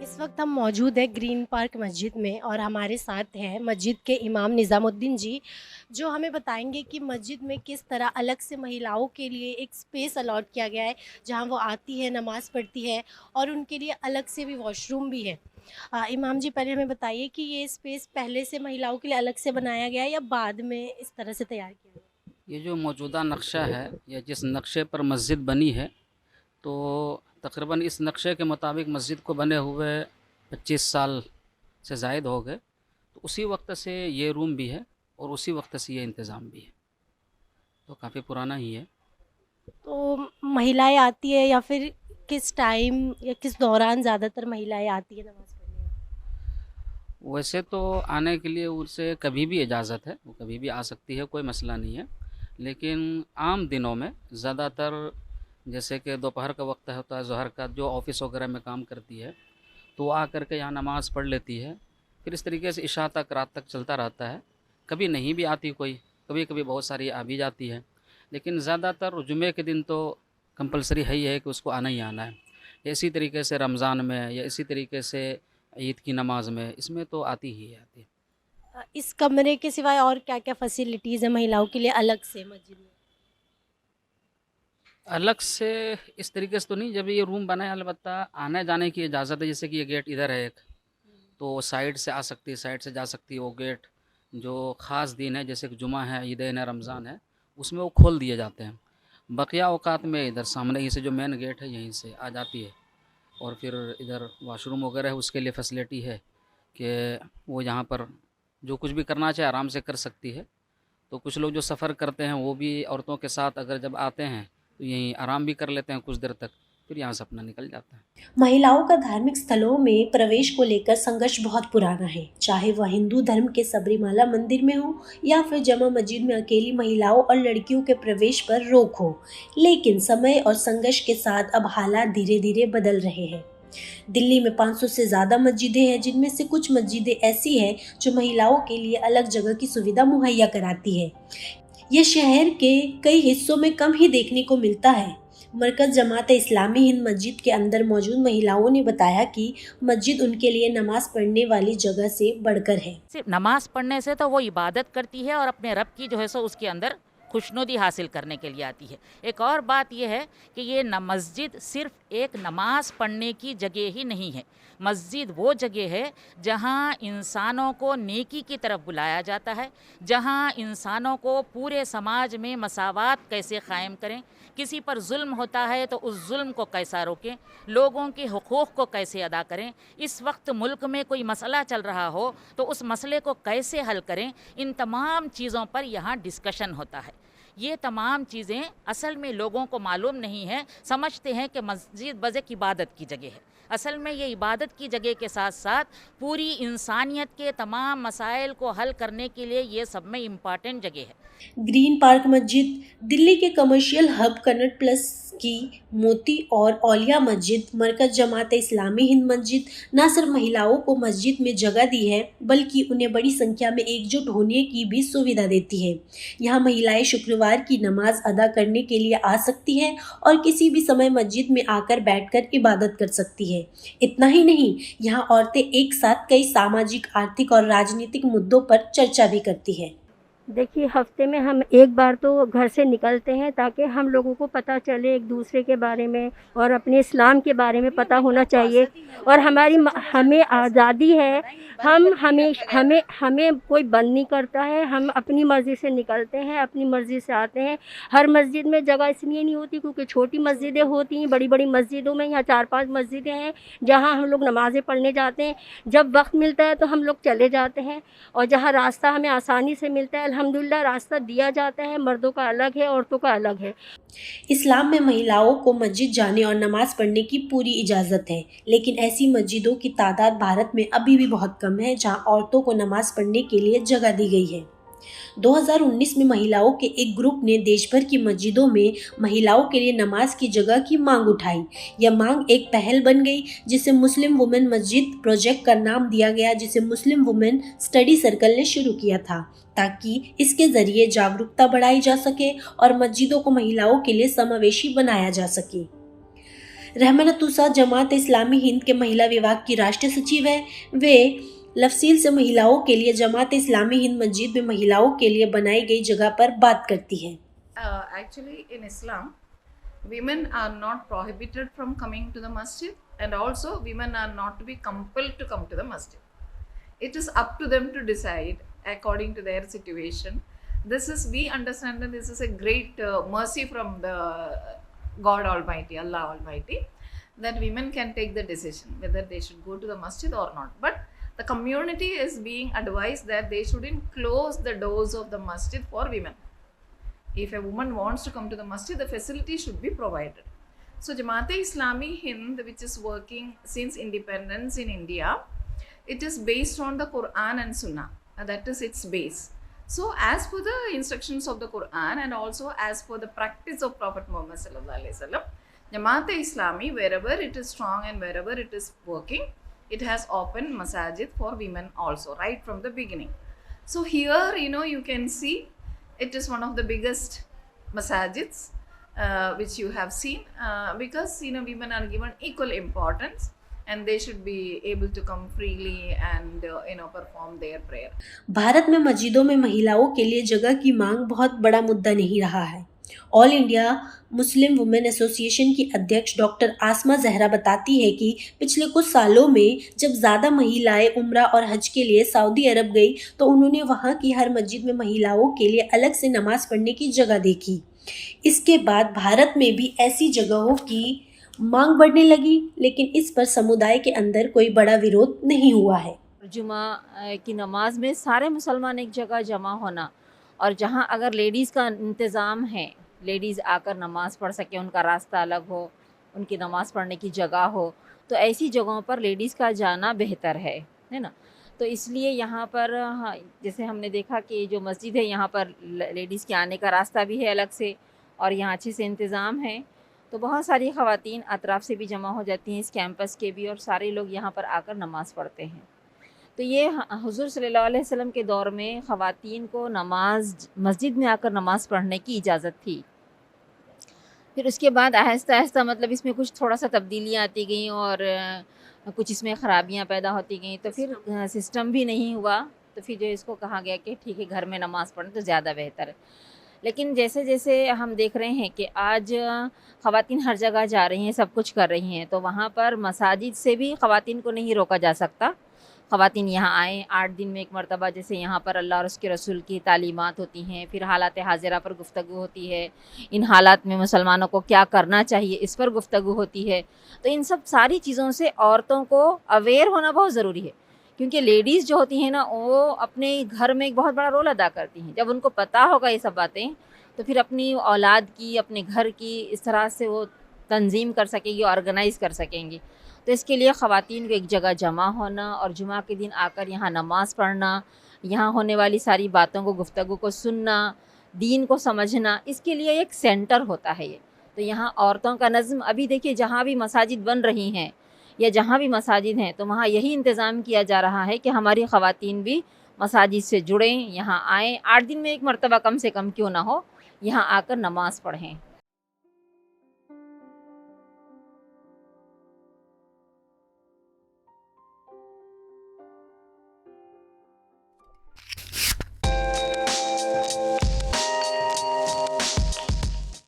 इस वक्त हम मौजूद है ग्रीन पार्क मस्जिद में और हमारे साथ हैं मस्जिद के इमाम निज़ामुद्दीन जी, जो हमें बताएंगे कि मस्जिद में किस तरह अलग से महिलाओं के लिए एक स्पेस अलॉट किया गया है, जहां वो आती है, नमाज़ पढ़ती है और उनके लिए अलग से भी वॉशरूम भी है। इमाम जी, पहले हमें बताइए कि ये स्पेस पहले से महिलाओं के लिए अलग से बनाया गया है या बाद में इस तरह से तैयार किया गया? ये जो मौजूदा नक्शा है या जिस नक्शे पर मस्जिद बनी है, तो तकरीबन इस नक्शे के मुताबिक मस्जिद को बने हुए 25 साल से ज़ायद हो गए। तो उसी वक्त से ये रूम भी है और उसी वक्त से ये इंतज़ाम भी है, तो काफ़ी पुराना ही है। तो महिलाएं आती है या फिर किस टाइम या किस दौरान ज़्यादातर महिलाएं आती है नमाज़ पढ़ने? वैसे तो आने के लिए उनसे कभी भी इजाज़त है, वो कभी भी आ सकती है, कोई मसला नहीं है। लेकिन आम दिनों में ज़्यादातर, जैसे कि दोपहर का वक्त होता है, ज़ोहर का, जो ऑफ़िस वगैरह में काम करती है, तो वो आकर के यहाँ नमाज़ पढ़ लेती है। फिर इस तरीके से इशा तक, रात तक चलता रहता है। कभी नहीं भी आती कोई, कभी-कभी बहुत सारी आ भी जाती है। लेकिन ज़्यादातर जुमे के दिन तो कंपल्सरी है ही है कि उसको आना ही आना है। इसी तरीके से रमज़ान में या इसी तरीके से ईद की नमाज़ में, इसमें तो आती ही आती है। इस कमरे के सिवाय और क्या-क्या फैसिलिटीज़ है महिलाओं के लिए अलग से मस्जिद में? अलग से इस तरीके से तो नहीं, जब ये रूम बना है अलबत्ता आने-जाने की इजाज़त है। जैसे कि ये गेट इधर है एक, तो साइड से आ सकती है, साइड से जा सकती है। वो गेट जो ख़ास दिन है, जैसे कि जुमा है, ईदैन है, रमज़ान है, उसमें वो खोल दिए जाते हैं। बकिया औकात में इधर सामने ही से जो मेन गेट है, यहीं से आ जाती है। और फिर इधर वॉशरूम वगैरह है, उसके लिए फैसिलिटी है कि वो यहाँ पर जो कुछ भी करना चाहे आराम से कर सकती है। तो कुछ लोग जो सफ़र करते हैं वो भी औरतों के साथ अगर जब आते हैं तो यहीं आराम भी कर लेते हैं कुछ देर तक, फिर यहाँ से अपना निकल जाता है। महिलाओं का धार्मिक स्थलों में प्रवेश को लेकर संघर्ष बहुत पुराना है, चाहे वह हिंदू धर्म के सबरीमाला मंदिर में हो या फिर जमा मस्जिद में अकेली महिलाओं और लड़कियों के प्रवेश पर रोक हो। लेकिन समय और संघर्ष के साथ अब हालात धीरे धीरे बदल रहे हैं। दिल्ली में 500 से ज्यादा मस्जिदें हैं, जिनमें से कुछ मस्जिदें ऐसी हैं जो महिलाओं के लिए अलग जगह की सुविधा मुहैया कराती है। यह शहर के कई हिस्सों में कम ही देखने को मिलता है। मरकज जमात इस्लामी हिंद मस्जिद के अंदर मौजूद महिलाओं ने बताया कि मस्जिद उनके लिए नमाज पढ़ने वाली जगह से बढ़कर है। सिर्फ नमाज पढ़ने से तो वो इबादत करती है और अपने रब की जो है सो उसके अंदर खुशनुदी हासिल करने के लिए आती है। एक और बात यह है कि ये मस्जिद सिर्फ एक नमाज पढ़ने की जगह ही नहीं है। मस्जिद वो जगह है जहाँ इंसानों को नेकी की तरफ बुलाया जाता है, जहाँ इंसानों को पूरे समाज में मसावात कैसे क़ायम करें, किसी पर जुल्म होता है तो उस जुल्म को कैसा रोकें, लोगों के हुकूक़ को कैसे अदा करें, इस वक्त मुल्क में कोई मसला चल रहा हो तो उस मसले को कैसे हल करें, इन तमाम चीज़ों पर यहाँ डिस्कशन होता है। ये तमाम चीज़ें असल में लोगों को मालूम नहीं है, समझते हैं कि मस्जिद बस एक इबादत की जगह है। असल में ये इबादत की जगह के साथ साथ पूरी इंसानियत के तमाम मसाइल को हल करने के लिए ये सब में इम्पॉर्टेंट जगह है। ग्रीन पार्क मस्जिद दिल्ली के कमर्शियल हब कनट प्लस की मोती और औलिया मस्जिद, मरकज जमात इस्लामी हिंद मस्जिद न सिर्फ महिलाओं को मस्जिद में जगह दी है, बल्कि उन्हें बड़ी संख्या में एकजुट होने की भी सुविधा देती है। यहाँ महिलाएं शुक्रवार की नमाज अदा करने के लिए आ सकती हैं और किसी भी समय मस्जिद में आकर बैठकर इबादत कर सकती है। इतना ही नहीं, यहाँ औरतें एक साथ कई सामाजिक, आर्थिक और राजनीतिक मुद्दों पर चर्चा भी करती है। देखिए, हफ्ते में हम एक बार तो घर से निकलते हैं ताकि हम लोगों को पता चले एक दूसरे के बारे में और अपने इस्लाम के बारे में पता होना चाहिए। और हमें आज़ादी है, हम हमें हमें हमें कोई बंद नहीं करता है। हम अपनी मर्ज़ी से निकलते हैं, अपनी मर्ज़ी से आते हैं। हर मस्जिद में जगह इसलिए नहीं होती क्योंकि छोटी मस्जिदें होती हैं। बड़ी बड़ी मस्जिदों में यहाँ 4-5 मस्जिदें हैं जहाँ हम लोग नमाज़ें पढ़ने जाते हैं। जब वक्त मिलता है तो हम लोग चले जाते हैं, और जहाँ रास्ता हमें आसानी से मिलता है, अल्हम्दुलिल्लाह रास्ता दिया जाता है। मर्दों का अलग है, औरतों का अलग है। इस्लाम में महिलाओं को मस्जिद जाने और नमाज पढ़ने की पूरी इजाज़त है, लेकिन ऐसी मस्जिदों की तादाद भारत में अभी भी बहुत कम है जहां औरतों को नमाज पढ़ने के लिए जगह दी गई है। 2019 में महिलाओं के एक ग्रुप ने देश भर की मस्जिदों में महिलाओं के लिए नमाज की जगह की मांग उठाई। यह मांग एक पहल बन गई, जिसे मुस्लिम वुमेन मस्जिद प्रोजेक्ट का नाम दिया गया, जिसे मुस्लिम वुमेन स्टडी सर्कल ने शुरू किया था, ताकि इसके जरिए जागरूकता बढ़ाई जा सके और मस्जिदों को महिलाओं के लिए समावेशी बनाया जा सके। रहमानतुसा जमात इस्लामी हिंद के महिला विभाग की राष्ट्रीय सचिव है। वे लफसील से महिलाओं के लिए जमात इस्लामी हिंद मस्जिद में महिलाओं के लिए बनाई गई जगह पर बात करती है। Actually, in Islam, women are not prohibited from coming to the masjid, and also women are not to be compelled to come to the masjid. It is up to them to decide according to their situation. We understand that this is a great mercy from the God Almighty, Allah Almighty, that women can take the decision whether they should go to the masjid or not. But the community is being advised that they shouldn't close the doors of the masjid for women. If a woman wants to come to the masjid, the facility should be provided. So Jamaat-e-Islami Hind, which is working since independence in India, it is based on the Quran and Sunnah. That is its base. So as per the instructions of the Quran and also as per the practice of Prophet Muhammad sallallahu alaihi wasallam, Jamaat-e-Islami, wherever it is strong and wherever it is working, it has opened masajid for women also, right from the beginning. So here, you can see it is one of the biggest masajids which you have seen because women are given equal importance and they should be able to come freely and perform their prayer. Bharat में मस्जिदों में महिलाओं के लिए जगह की मांग बहुत बड़ा मुद्दा नहीं रहा है। All India Muslim women association की अध्यक्ष डॉक्टर आसमा जहरा बताती है कि पिछले कुछ सालों में जब ज़्यादा महिलाएं उम्रा और हज के लिए सऊदी अरब गई तो उन्होंने वहां की हर मस्जिद में महिलाओं के लिए अलग से नमाज पढ़ने की जगह देखी। इसके बाद भारत में भी ऐसी जगहों की मांग बढ़ने लगी, लेकिन इस पर समुदाय के अंदर कोई बड़ा विरोध नहीं हुआ है। जुमा की नमाज में सारे मुसलमान एक जगह जमा होना और जहां अगर लेडीज़ का इंतज़ाम है, लेडीज़ आकर नमाज पढ़ सके, उनका रास्ता अलग हो, उनकी नमाज पढ़ने की जगह हो, तो ऐसी जगहों पर लेडीज़ का जाना बेहतर है ना। तो इसलिए यहाँ पर जैसे हमने देखा कि जो मस्जिद है यहाँ पर लेडीज़ के आने का रास्ता भी है अलग से और यहाँ अच्छे से इंतज़ाम है, तो बहुत सारी ख़वातीन अतराफ़ से भी जमा हो जाती हैं, इस कैंपस के भी, और सारे लोग यहाँ पर आकर नमाज़ पढ़ते हैं। तो ये हुज़ूर सल्लल्लाहु अलैहि वसल्लम के दौर में ख़वातीन को मस्जिद में आकर नमाज़ पढ़ने की इजाज़त थी। फिर उसके बाद आहिस्ता आहिस्ता मतलब इसमें कुछ थोड़ा सा तब्दीलियाँ आती गईं और कुछ इसमें ख़राबियाँ पैदा होती गईं, तो फिर सिस्टम भी नहीं हुआ, तो फिर जो इसको कहा गया कि ठीक है घर में नमाज़ पढ़ें तो ज़्यादा बेहतर है। लेकिन जैसे जैसे हम देख रहे हैं कि आज ख़वातीन हर जगह जा रही हैं, सब कुछ कर रही हैं, तो वहाँ पर मसाजिद से भी ख़वातीन को नहीं रोका जा सकता। ख़वातीन यहाँ आएँ, 8 दिन में एक मरतबा, जैसे यहाँ पर अल्लाह और उसके रसूल की तालीमात होती हैं, फिर हालात हाज़िरा पर गुफ्तगू होती है, इन हालात में मुसलमानों को क्या करना चाहिए इस पर गुफ्तगू होती है। तो इन सब सारी चीज़ों से औरतों को अवेयर होना बहुत ज़रूरी है, क्योंकि लेडीज़ जो होती हैं ना, वो अपने घर में एक बहुत बड़ा रोल अदा करती हैं। जब उनको पता होगा ये सब बातें, तो फिर अपनी औलाद की, अपने घर की इस तरह से वो तंजीम कर सकेंगी, ऑर्गेनाइज़ कर सकेंगी। तो इसके लिए ख़वातीन को एक जगह जमा होना और जुमा के दिन आकर यहाँ नमाज़ पढ़ना, यहाँ होने वाली सारी बातों को, गुफ्तगू को सुनना, दीन को समझना, इसके लिए एक सेंटर होता है ये। तो यहाँ औरतों का नज़्म, अभी देखिए जहाँ भी मसाजिद बन रही हैं या जहाँ भी मसाजिद हैं, तो वहाँ यही इंतज़ाम किया जा रहा है कि हमारी ख़वातीन भी मसाजिद से जुड़ें, यहाँ आएँ, 8 दिन में एक मरतबा कम से कम क्यों ना हो, यहाँ आकर नमाज़ पढ़ें।